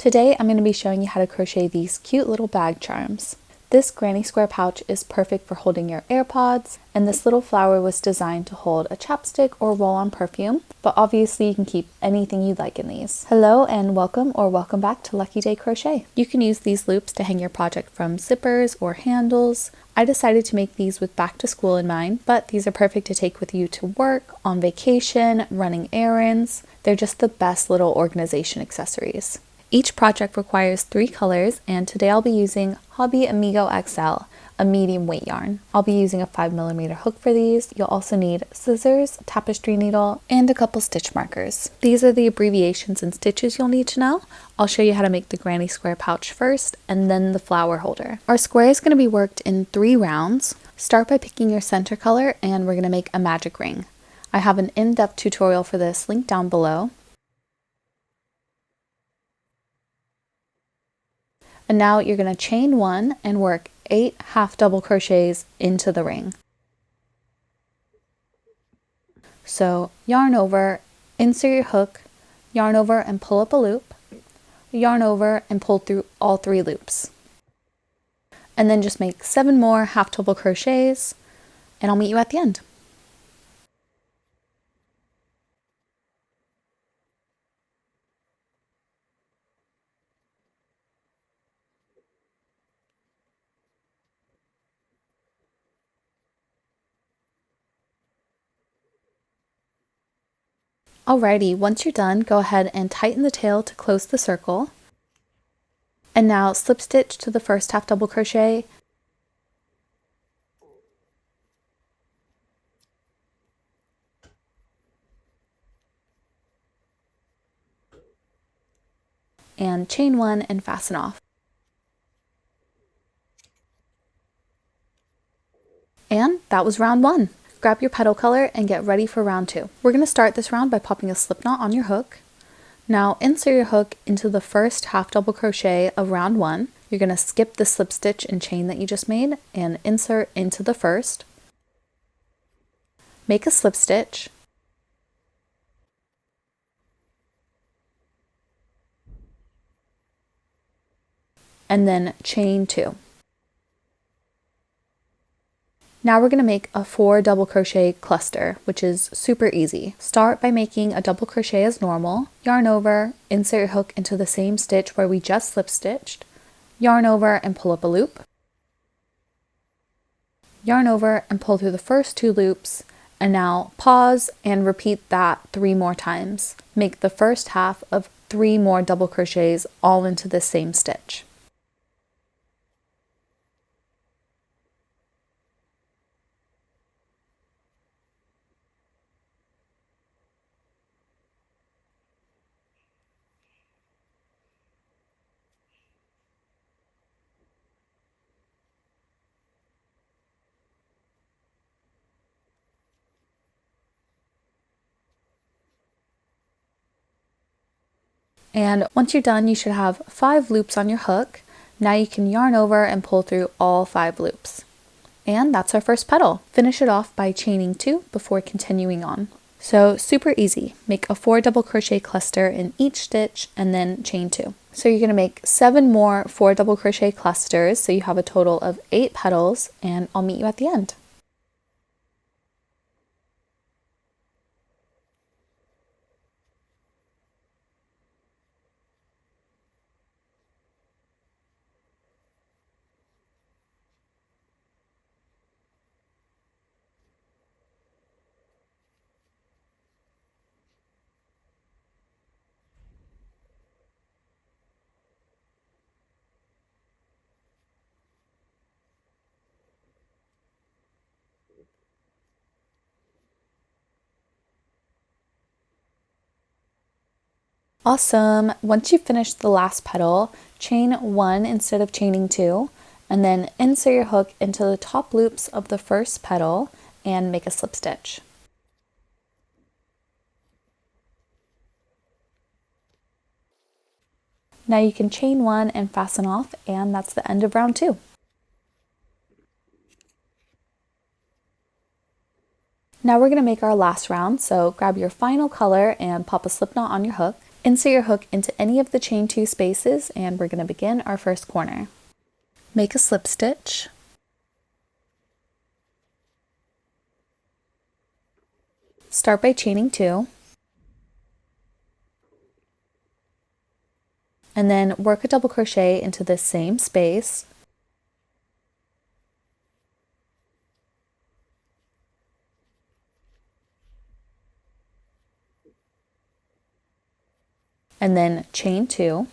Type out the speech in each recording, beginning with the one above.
Today I'm going to be showing you how to crochet these cute little bag charms. This granny square pouch is perfect for holding your AirPods, and this little flower was designed to hold a chapstick or roll-on perfume, but obviously you can keep anything you'd like in these. Hello and welcome back to Lucky Day Crochet. You can use these loops to hang your project from zippers or handles. I decided to make these with back to school in mind, but these are perfect to take with you to work, on vacation, running errands. They're just the best little organization accessories. Each project requires 3 colors, and today I'll be using Hobbii Amigo XL, a medium weight yarn. I'll be using a 5mm hook for these. You'll also need scissors, tapestry needle, and a couple stitch markers. These are the abbreviations and stitches you'll need to know. I'll show you how to make the granny square pouch first, and then the flower holder. Our square is going to be worked in 3 rounds. Start by picking your center color, and we're going to make a magic ring. I have an in-depth tutorial for this linked down below. And now you're going to chain 1 and work 8 half double crochets into the ring. So yarn over, insert your hook, yarn over and pull up a loop, yarn over and pull through all 3 loops. And then just make 7 more half double crochets, and I'll meet you at the end. Alrighty, once you're done, go ahead and tighten the tail to close the circle. And now slip stitch to the first half double crochet. And chain 1 and fasten off. And that was round 1. Grab your petal color and get ready for round 2. We're going to start this round by popping a slip knot on your hook. Now insert your hook into the first half double crochet of round 1. You're going to skip the slip stitch and chain that you just made and insert into the first. Make a slip stitch. And then chain 2. Now we're going to make a 4 double crochet cluster, which is super easy. Start by making a double crochet as normal, yarn over, insert your hook into the same stitch where we just slip stitched, yarn over and pull up a loop, yarn over and pull through the first 2 loops, and now pause and repeat that 3 more times. Make the first half of 3 more double crochets all into the same stitch. And once you're done, you should have 5 loops on your hook. Now you can yarn over and pull through all 5 loops. And that's our first petal. Finish it off by chaining 2 before continuing on. So super easy. Make a 4 double crochet cluster in each stitch and then chain 2. So you're going to make 7 more 4 double crochet clusters, so you have a total of 8 petals, and I'll meet you at the end. Awesome! Once you've finished the last petal, chain 1 instead of chaining 2, and then insert your hook into the top loops of the first petal and make a slip stitch. Now you can chain 1 and fasten off, and that's the end of round 2. Now we're going to make our last round, so grab your final color and pop a slip knot on your hook. Insert your hook into any of the chain 2 spaces and we're going to begin our first corner. Make a slip stitch. Start by chaining 2. And then work a double crochet into this same space. And then chain 2.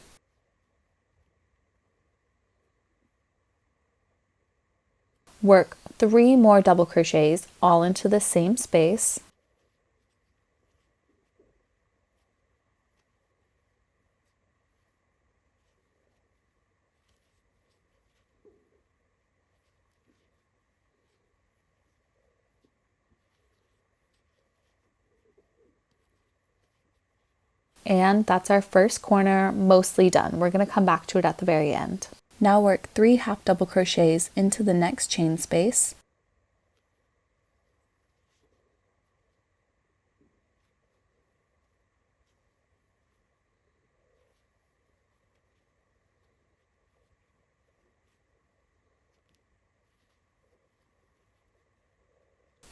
Work 3 more double crochets all into the same space. And that's our first corner mostly done. We're going to come back to it at the very end. Now work 3 half double crochets into the next chain space.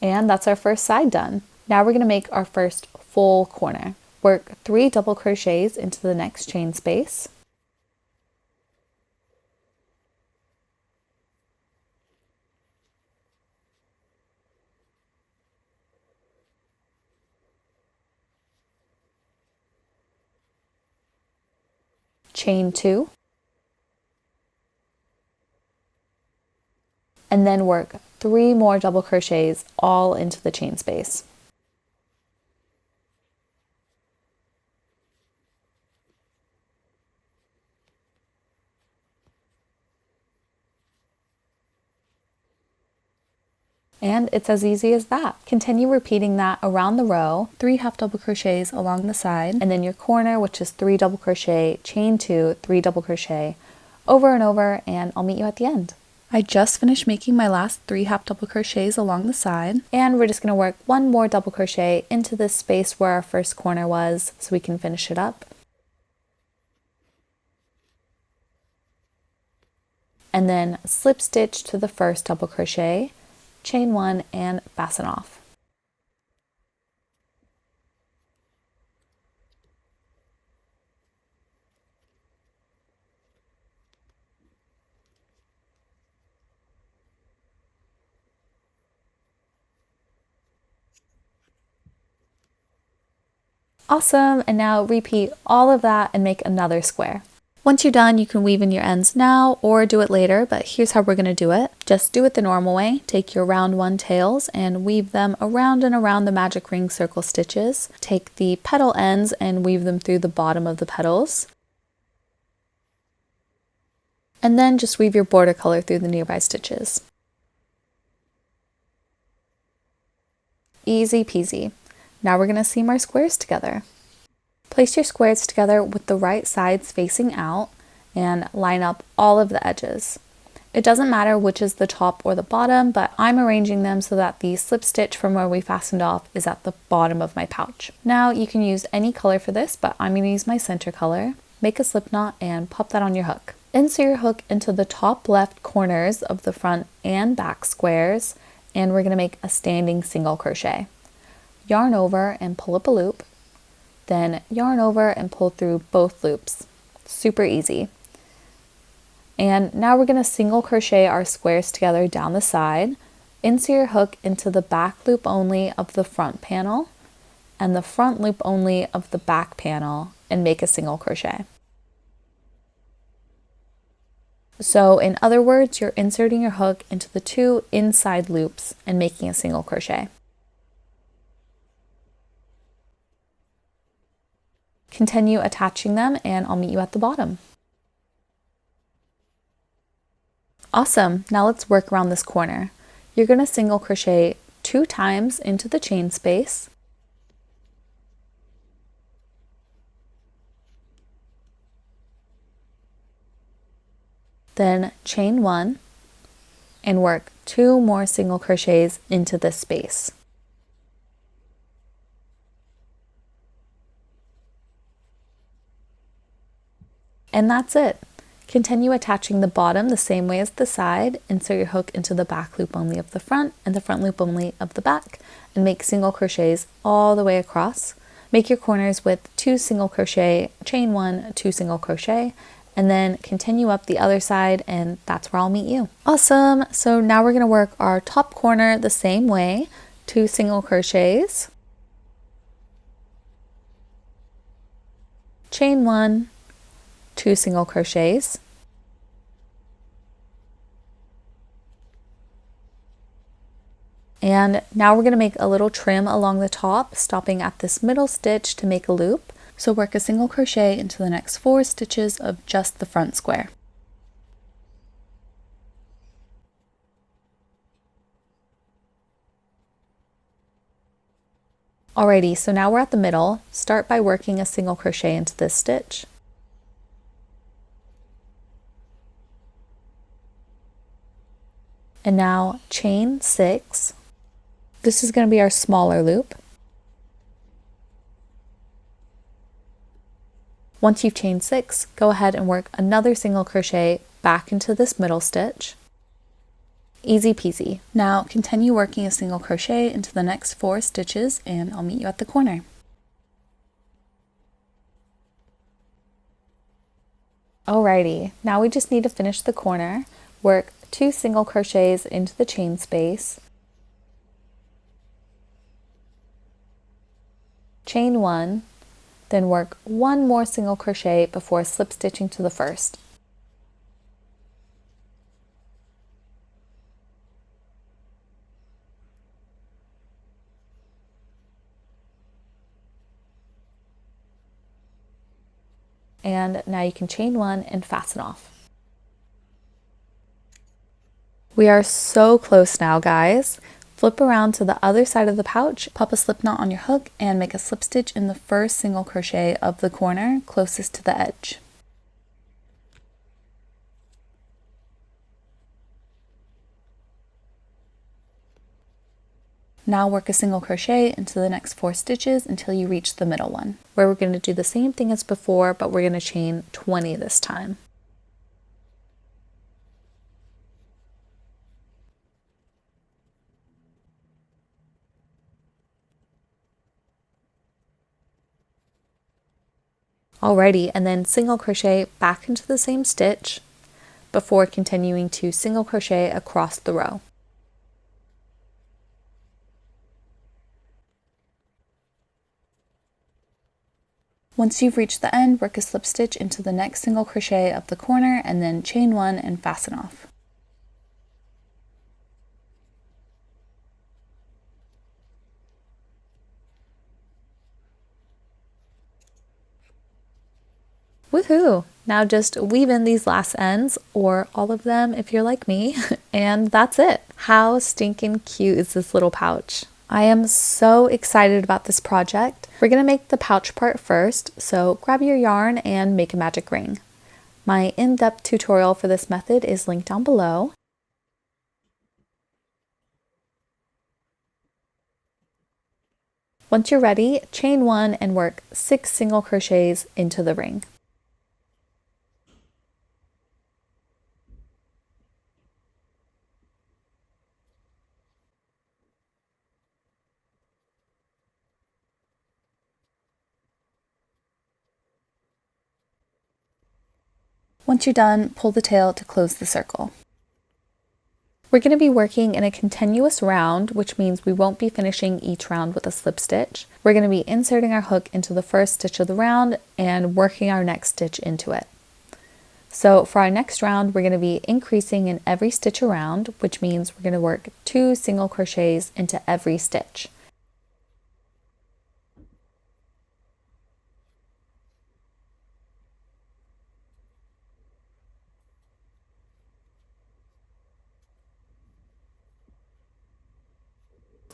And that's our first side done. Now we're going to make our first full corner. Work 3 double crochets into the next chain space. Chain 2. And then work 3 more double crochets all into the chain space. And it's as easy as that. Continue repeating that around the row, 3 half double crochets along the side, and then your corner, which is 3 double crochet, chain 2, 3 double crochet, over and over, and I'll meet you at the end. I just finished making my last 3 half double crochets along the side, and we're just going to work 1 more double crochet into this space where our first corner was so we can finish it up. And then slip stitch to the first double crochet, chain 1 and fasten off. Awesome, and now repeat all of that and make another square. Once you're done, you can weave in your ends now or do it later, but here's how we're going to do it. Just do it the normal way. Take your round 1 tails and weave them around and around the magic ring circle stitches. Take the petal ends and weave them through the bottom of the petals. And then just weave your border color through the nearby stitches. Easy peasy. Now we're going to seam our squares together. Place your squares together with the right sides facing out and line up all of the edges. It doesn't matter which is the top or the bottom, but I'm arranging them so that the slip stitch from where we fastened off is at the bottom of my pouch. Now you can use any color for this, but I'm going to use my center color. Make a slip knot and pop that on your hook. Insert your hook into the top left corners of the front and back squares, and we're going to make a standing single crochet. Yarn over and pull up a loop, then yarn over and pull through both loops. Super easy. And now we're going to single crochet our squares together down the side. Insert your hook into the back loop only of the front panel and the front loop only of the back panel and make a single crochet. So in other words, you're inserting your hook into the 2 inside loops and making a single crochet. Continue attaching them and I'll meet you at the bottom. Awesome, now let's work around this corner. You're going to single crochet 2 times into the chain space. Then chain 1 and work 2 more single crochets into this space. And that's it. Continue attaching the bottom the same way as the side. Insert your hook into the back loop only of the front and the front loop only of the back, and make single crochets all the way across. Make your corners with 2 single crochet, chain 1, 2 single crochet, and then continue up the other side, and that's where I'll meet you. Awesome! So now we're going to work our top corner the same way. 2 single crochets, chain 1, 2 single crochets, and now we're going to make a little trim along the top, stopping at this middle stitch to make a loop. So work a single crochet into the next 4 stitches of just the front square. Alrighty, so now we're at the middle. Start by working a single crochet into this stitch. And now chain 6. This is going to be our smaller loop. Once you've chained 6, go ahead and work another single crochet back into this middle stitch. Easy peasy. Now continue working a single crochet into the next 4 stitches, and I'll meet you at the corner. Alrighty, now we just need to finish the corner. Work 2 single crochets into the chain space, chain 1, then work 1 more single crochet before slip stitching to the first. And now you can chain 1 and fasten off. We are so close now, guys. Flip around to the other side of the pouch, pop a slip knot on your hook, and make a slip stitch in the first single crochet of the corner closest to the edge. Now work a single crochet into the next 4 stitches until you reach the middle one, where we're going to do the same thing as before, but we're going to chain 20 this time. Alrighty, and then single crochet back into the same stitch before continuing to single crochet across the row. Once you've reached the end, work a slip stitch into the next single crochet of the corner, and then chain 1 and fasten off. Woohoo! Now just weave in these last ends, or all of them if you're like me, and that's it. How stinking cute is this little pouch? I am so excited about this project. We're going to make the pouch part first, so grab your yarn and make a magic ring. My in-depth tutorial for this method is linked down below. Once you're ready, chain 1 and work 6 single crochets into the ring. Once you're done, pull the tail to close the circle. We're going to be working in a continuous round, which means we won't be finishing each round with a slip stitch. We're going to be inserting our hook into the first stitch of the round and working our next stitch into it. So for our next round, we're going to be increasing in every stitch around, which means we're going to work 2 single crochets into every stitch.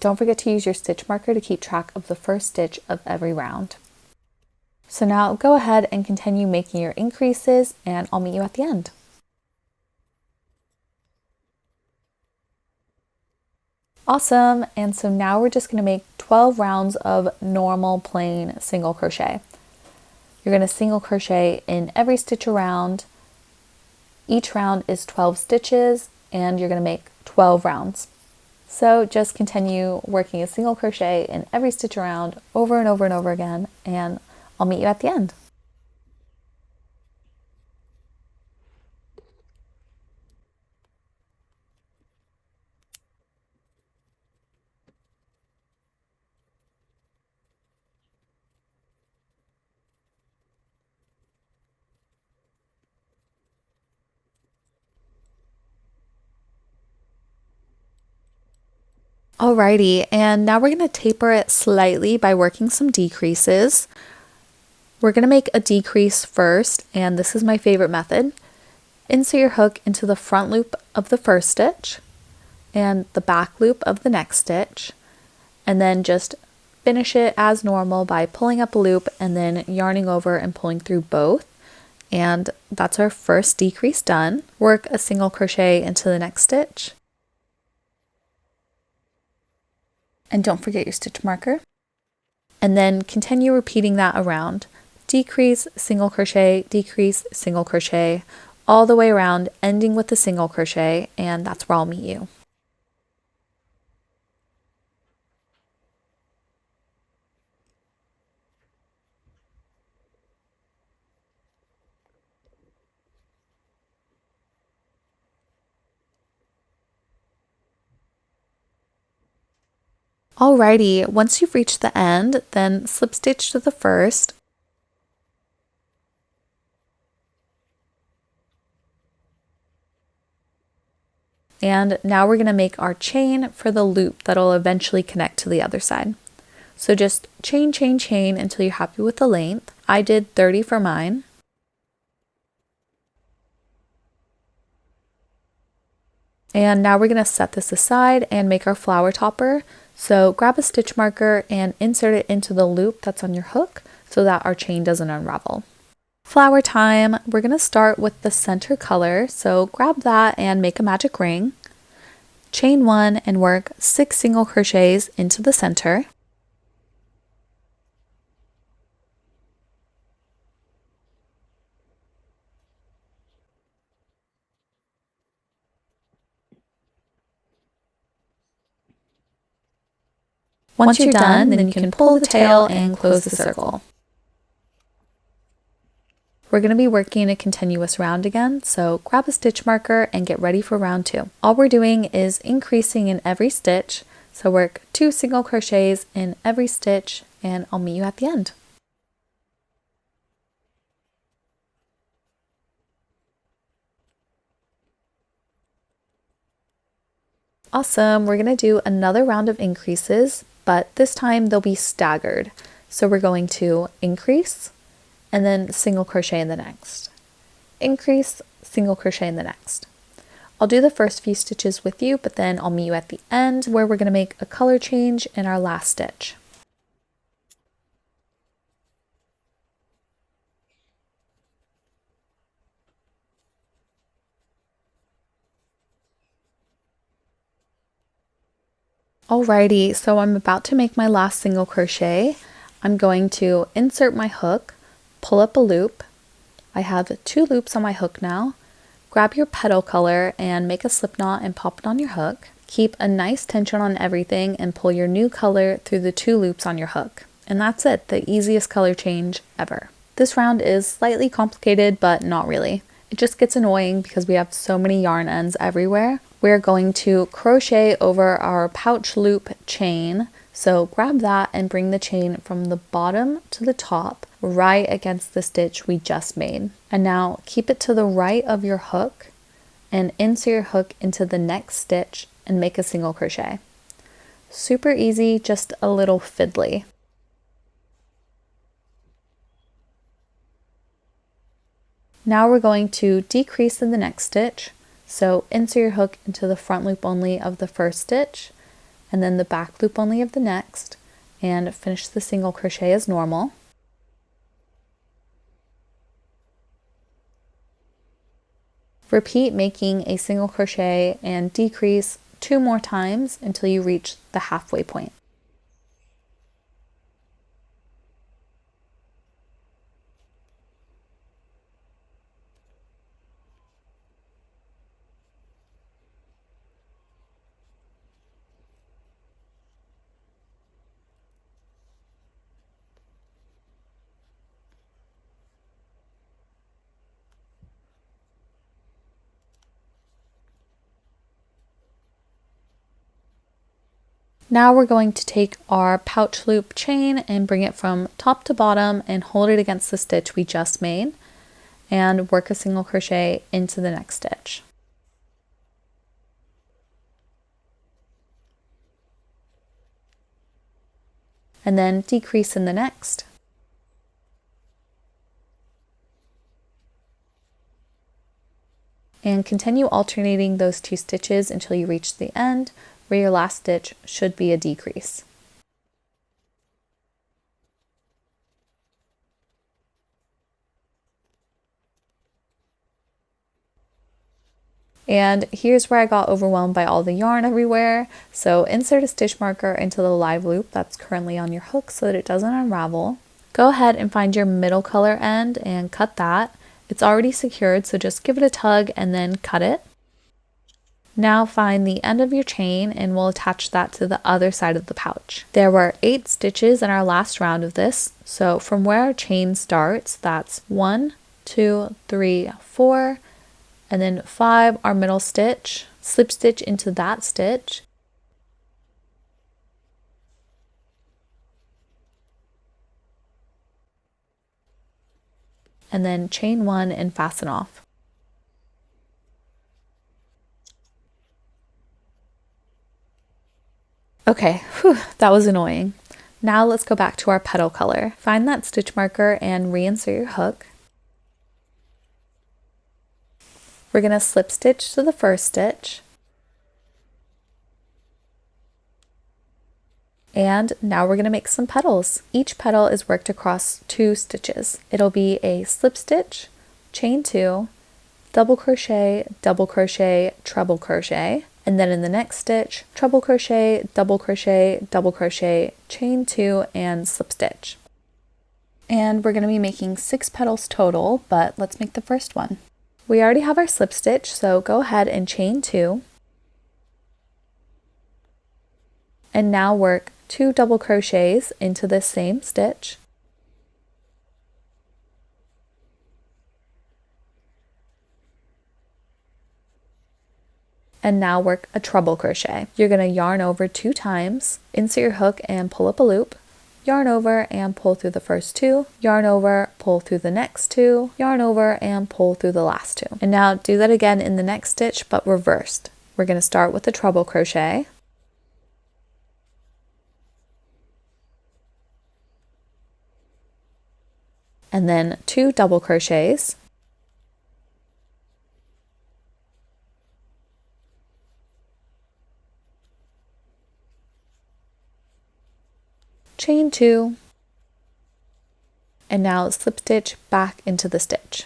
Don't forget to use your stitch marker to keep track of the first stitch of every round. So now go ahead and continue making your increases, and I'll meet you at the end. Awesome, and so now we're just going to make 12 rounds of normal plain single crochet. You're going to single crochet in every stitch around. Each round is 12 stitches and you're going to make 12 rounds. So just continue working a single crochet in every stitch around over and over and over again, and I'll meet you at the end. Alrighty, and now we're going to taper it slightly by working some decreases. We're going to make a decrease first, and this is my favorite method. Insert your hook into the front loop of the first stitch and the back loop of the next stitch, and then just finish it as normal by pulling up a loop and then yarning over and pulling through both. And that's our first decrease done. Work a single crochet into the next stitch. And don't forget your stitch marker. And then continue repeating that around. Decrease, single crochet, all the way around, ending with a single crochet, and that's where I'll meet you. Alrighty, once you've reached the end, then slip stitch to the first. And now we're going to make our chain for the loop that'll eventually connect to the other side. So just chain, chain, chain until you're happy with the length. I did 30 for mine. And now we're going to set this aside and make our flower topper. So grab a stitch marker and insert it into the loop that's on your hook so that our chain doesn't unravel. Flower time, we're going to start with the center color, so grab that and make a magic ring. Chain 1 and work 6 single crochets into the center. Once you're done, then you can pull the tail and close the circle. We're going to be working a continuous round again, so grab a stitch marker and get ready for round 2. All we're doing is increasing in every stitch, so work 2 single crochets in every stitch, and I'll meet you at the end. Awesome, we're going to do another round of increases, but this time they'll be staggered. So we're going to increase, and then single crochet in the next. Increase, single crochet in the next. I'll do the first few stitches with you, but then I'll meet you at the end where we're going to make a color change in our last stitch. Alrighty, so I'm about to make my last single crochet. I'm going to insert my hook, pull up a loop. I have 2 loops on my hook now. Grab your petal color and make a slip knot and pop it on your hook. Keep a nice tension on everything and pull your new color through the 2 loops on your hook. And that's it, the easiest color change ever. This round is slightly complicated, but not really. It just gets annoying because we have so many yarn ends everywhere. We're going to crochet over our pouch loop chain. So grab that and bring the chain from the bottom to the top, right against the stitch we just made. And now keep it to the right of your hook and insert your hook into the next stitch and make a single crochet. Super easy, just a little fiddly. Now we're going to decrease in the next stitch. So insert your hook into the front loop only of the first stitch and then the back loop only of the next, and finish the single crochet as normal. Repeat making a single crochet and decrease 2 more times until you reach the halfway point. Now we're going to take our pouch loop chain and bring it from top to bottom and hold it against the stitch we just made and work a single crochet into the next stitch. And then decrease in the next. And continue alternating those two stitches until you reach the end, where your last stitch should be a decrease. And here's where I got overwhelmed by all the yarn everywhere. So insert a stitch marker into the live loop that's currently on your hook so that it doesn't unravel. Go ahead and find your middle color end and cut that. It's already secured, so just give it a tug and then cut it. Now find the end of your chain and we'll attach that to the other side of the pouch. There were 8 stitches in our last round of this, so from where our chain starts, that's 1, 2, 3, 4, and then 5, our middle stitch, slip stitch into that stitch, and then chain 1 and fasten off. Okay, that was annoying. Now let's go back to our petal color. Find that stitch marker and reinsert your hook. We're going to slip stitch to the first stitch. And now we're going to make some petals. Each petal is worked across 2 stitches. It'll be a slip stitch, chain 2, double crochet, treble crochet, and then in the next stitch, treble crochet, double crochet, chain 2, and slip stitch. And we're going to be making 6 petals total, but let's make the first one. We already have our slip stitch, so go ahead and chain 2. And now work 2 double crochets into this same stitch. And now work a treble crochet. You're going to yarn over 2 times, insert your hook and pull up a loop, yarn over and pull through the first 2, yarn over, pull through the next 2, yarn over and pull through the last 2. And now do that again in the next stitch, but reversed. We're going to start with the treble crochet, and then 2 double crochets, chain 2, and now slip stitch back into the stitch.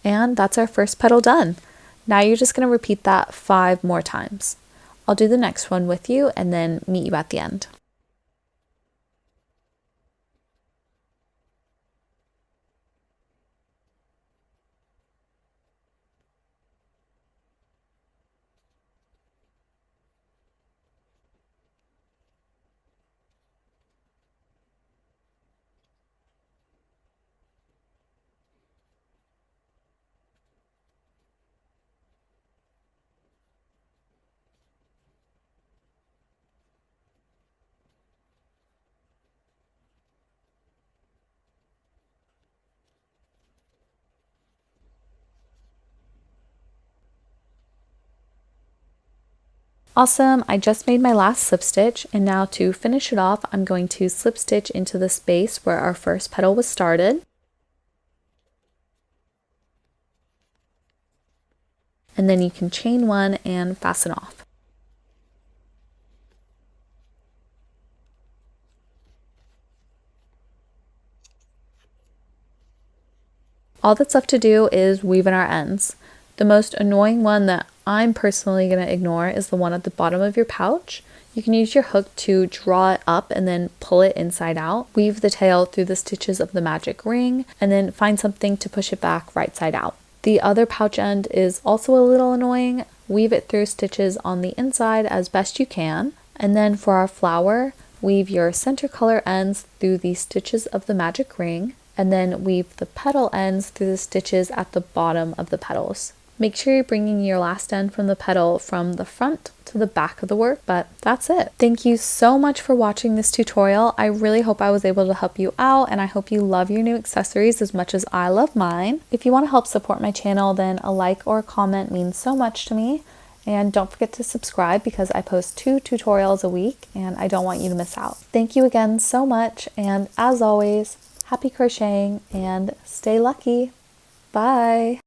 And that's our first petal done. Now you're just going to repeat that 5 more times. I'll do the next one with you and then meet you at the end. Awesome, I just made my last slip stitch, and now to finish it off, I'm going to slip stitch into the space where our first petal was started. And then you can chain 1 and fasten off. All that's left to do is weave in our ends. The most annoying one that I'm personally going to ignore is the one at the bottom of your pouch. You can use your hook to draw it up and then pull it inside out. Weave the tail through the stitches of the magic ring and then find something to push it back right side out. The other pouch end is also a little annoying. Weave it through stitches on the inside as best you can. And then for our flower, weave your center color ends through the stitches of the magic ring and then weave the petal ends through the stitches at the bottom of the petals. Make sure you're bringing your last end from the petal from the front to the back of the work, but that's it. Thank you so much for watching this tutorial. I really hope I was able to help you out, and I hope you love your new accessories as much as I love mine. If you want to help support my channel, then a like or a comment means so much to me. And don't forget to subscribe because I post 2 tutorials a week and I don't want you to miss out. Thank you again so much, and as always, happy crocheting and stay lucky. Bye!